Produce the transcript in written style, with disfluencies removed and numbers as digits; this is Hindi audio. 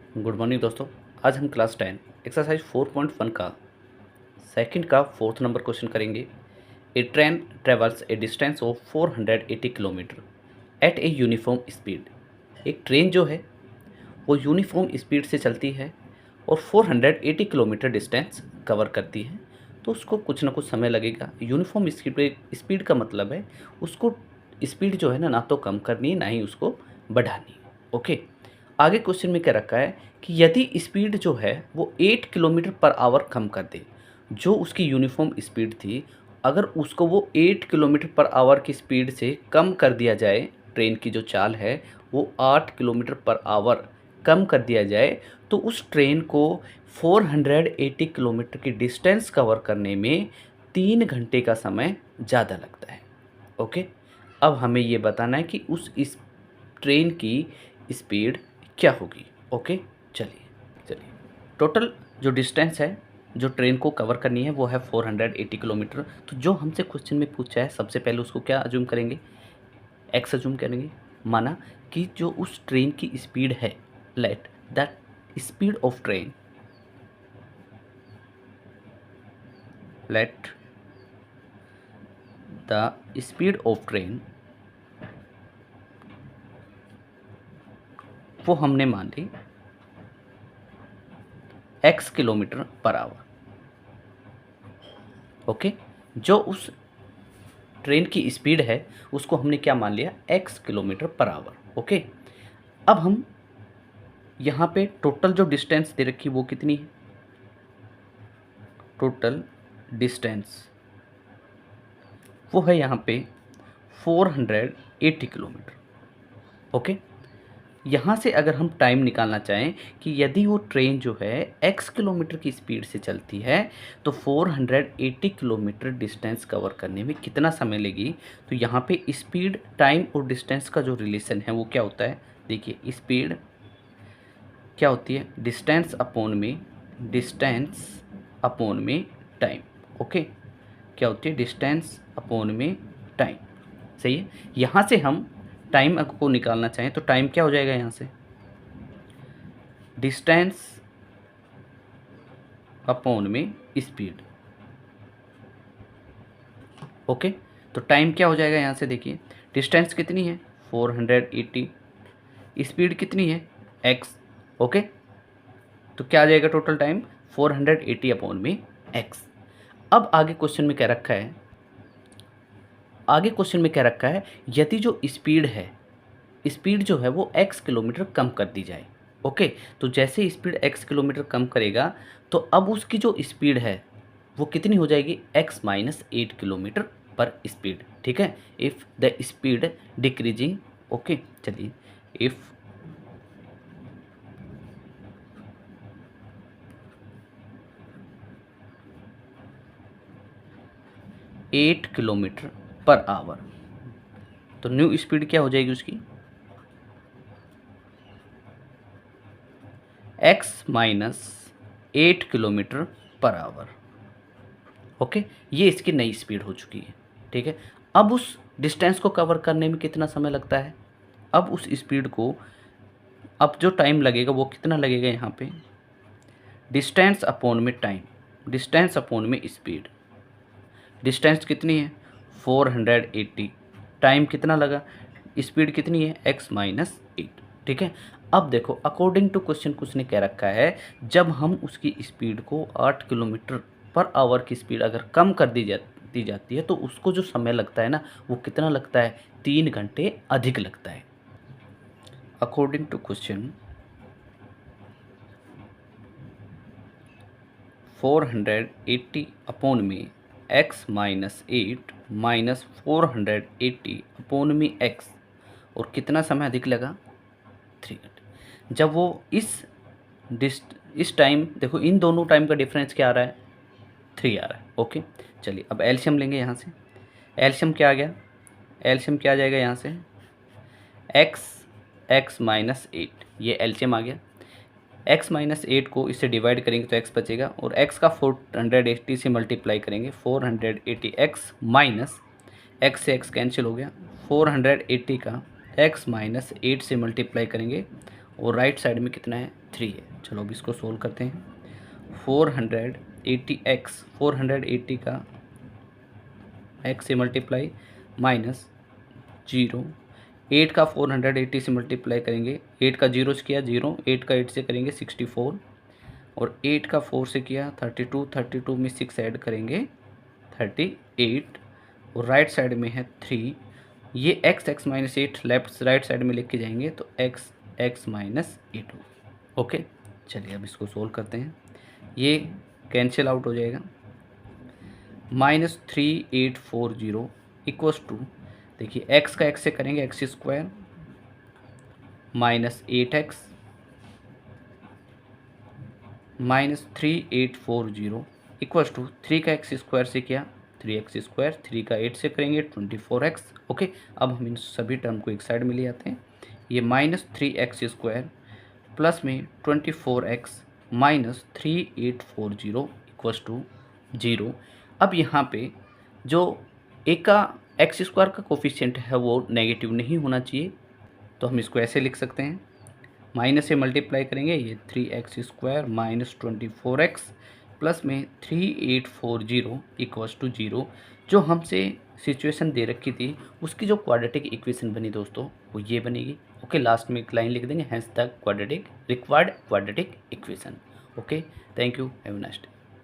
गुड मॉर्निंग दोस्तों। आज हम क्लास 10 एक्सरसाइज 4.1 का सेकंड का फोर्थ नंबर क्वेश्चन करेंगे। A train travels a distance of 480 kilometre at a uniform speed. एक ट्रेन जो है वो यूनिफॉर्म स्पीड से चलती है और 480 किलोमीटर डिस्टेंस कवर करती है, तो उसको कुछ ना कुछ समय लगेगा। यूनिफॉर्म स्पीड का मतलब है उसको स्पीड जो है ना तो कम करनी है ना ही उसको बढ़ानी है। ओके, आगे क्वेश्चन में क्या रखा है कि यदि स्पीड जो है वो 8 किलोमीटर पर आवर कम कर दे, जो उसकी यूनिफॉर्म स्पीड थी, अगर उसको वो 8 किलोमीटर पर आवर की स्पीड से कम कर दिया जाए, ट्रेन की जो चाल है वो 8 किलोमीटर पर आवर कम कर दिया जाए, तो उस ट्रेन को 480 किलोमीटर की डिस्टेंस कवर करने में 3 घंटे का समय ज़्यादा लगता है। ओके, अब हमें ये बताना है कि उस इस ट्रेन की स्पीड क्या होगी। ओके, चलिए टोटल जो डिस्टेंस है जो ट्रेन को कवर करनी है वो है 480 किलोमीटर। तो जो हमसे क्वेश्चन में पूछा है सबसे पहले उसको क्या अज्यूम करेंगे, एक्स अज्यूम करेंगे। माना कि जो उस ट्रेन की स्पीड है, let that speed of train, let the speed of train वो हमने मान ली x kilometre per hour. Okay, जो उस ट्रेन की स्पीड है उसको हमने क्या मान लिया, x kilometre per hour. Okay, अब हम यहाँ पे टोटल जो डिस्टेंस दे रखी वो कितनी है, टोटल डिस्टेंस वो है यहाँ पे 480 किलोमीटर। ओके, यहाँ से अगर हम टाइम निकालना चाहें कि यदि वो ट्रेन जो है x किलोमीटर की स्पीड से चलती है तो 480 किलोमीटर डिस्टेंस कवर करने में कितना समय लेगी, तो यहाँ पे स्पीड, टाइम और डिस्टेंस का जो रिलेशन है वो क्या होता है, देखिए स्पीड क्या होती है, डिस्टेंस अपॉन में टाइम। ओके, क्या होती है, डिस्टेंस अपॉन में टाइम। सही है, यहाँ से हम टाइम को निकालना चाहें तो टाइम क्या हो जाएगा, यहाँ से डिस्टेंस अपॉन में स्पीड। ओके, तो टाइम क्या हो जाएगा, यहाँ से देखिए डिस्टेंस कितनी है 480, स्पीड कितनी है x। ओके, तो क्या आ जाएगा टोटल टाइम 480 अपॉन में x। अब आगे क्वेश्चन में क्या रखा है, यदि जो स्पीड है, स्पीड जो है वो x किलोमीटर कम कर दी जाए। ओके, तो जैसे स्पीड x किलोमीटर कम करेगा तो अब उसकी जो स्पीड है वो कितनी हो जाएगी, x माइनस 8 किलोमीटर पर स्पीड। ठीक है, if the speed decreasing. Okay, चलिए इफ़ 8 किलोमीटर पर आवर, तो न्यू स्पीड क्या हो जाएगी उसकी, x minus 8 kilometre per hour. Okay, ये इसकी नई स्पीड हो चुकी है। ठीक है, अब उस डिस्टेंस को कवर करने में कितना समय लगता है, अब उस स्पीड को, अब जो टाइम लगेगा वो कितना लगेगा, यहाँ पे डिस्टेंस अपॉन में टाइम, डिस्टेंस अपॉन में स्पीड। डिस्टेंस कितनी है 480, टाइम कितना लगा, स्पीड कितनी है x माइनस 8। ठीक है, अब देखो अकॉर्डिंग टू क्वेश्चन कुछ ने क्या रखा है, जब हम उसकी स्पीड को 8 किलोमीटर पर आवर की स्पीड अगर कम कर दी जाती है तो उसको जो समय लगता है ना वो कितना लगता है, 3 घंटे अधिक लगता है। अकॉर्डिंग टू क्वेश्चन 480 अपॉन में x माइनस 8 माइनस 480 अपॉन में x, और कितना समय अधिक लगा, 3 घंटे। जब वो इस टाइम, देखो इन दोनों टाइम का डिफरेंस क्या आ रहा है, 3 आ रहा है। ओके, चलिए अब एलसीएम लेंगे। यहाँ से एलसीएम क्या आ गया, एलसीएम क्या आ जाएगा यहाँ से, x माइनस 8, ये एलसीएम आ गया। x माइनस 8 को इससे डिवाइड करेंगे तो x बचेगा, और x का 480 से मल्टीप्लाई करेंगे, 480 x माइनस x से x कैंसिल हो गया, 480 का x माइनस 8 से मल्टीप्लाई करेंगे और राइट साइड में कितना है 3 है। चलो अब इसको सोल्व करते हैं। 480x 480 का x से मल्टीप्लाई माइनस 0, 8 का 480 से मल्टीप्लाई करेंगे, 8 का 0 से किया 0, 8 का 8 से करेंगे 64 और 8 का 4 से किया 32, 32 में 6 ऐड करेंगे 38 और राइट साइड में है 3। ये x minus 8 left right side में लेके जाएंगे तो x माइनस 8 हो। ओके, चलिए अब इसको सोल्व करते हैं। ये कैंसिल आउट हो जाएगा। -3840 इक्वल्स टू, देखिए x का x से करेंगे x square minus 8x minus 3840 equals to 3 का एक्स स्क्वायर से किया 3x स्क्वायर, 3 का 8 से करेंगे 24x। ओके, अब हम इन सभी टर्म को एक साइड में ले आते हैं। ये -3x स्क्वायर प्लस में 24x माइनस 3840 इक्वल्स टू 0। अब यहाँ पे जो एक का एक्स स्क्वायर का कोफिशिएंट है वो नेगेटिव नहीं होना चाहिए, तो हम इसको ऐसे लिख सकते हैं। माइनस से मल्टीप्लाई करेंगे, ये 3x square minus 24x plus में 3840 इक्वल्स टू 0। जो हमसे सिचुएशन दे रखी थी उसकी जो क्वाड्रेटिक इक्वेशन बनी दोस्तों वो ये बनेगी। ओके, लास्ट में एक लाइन लिख देंगे, hence the quadratic required quadratic equation. Okay, thank you, have a nice day.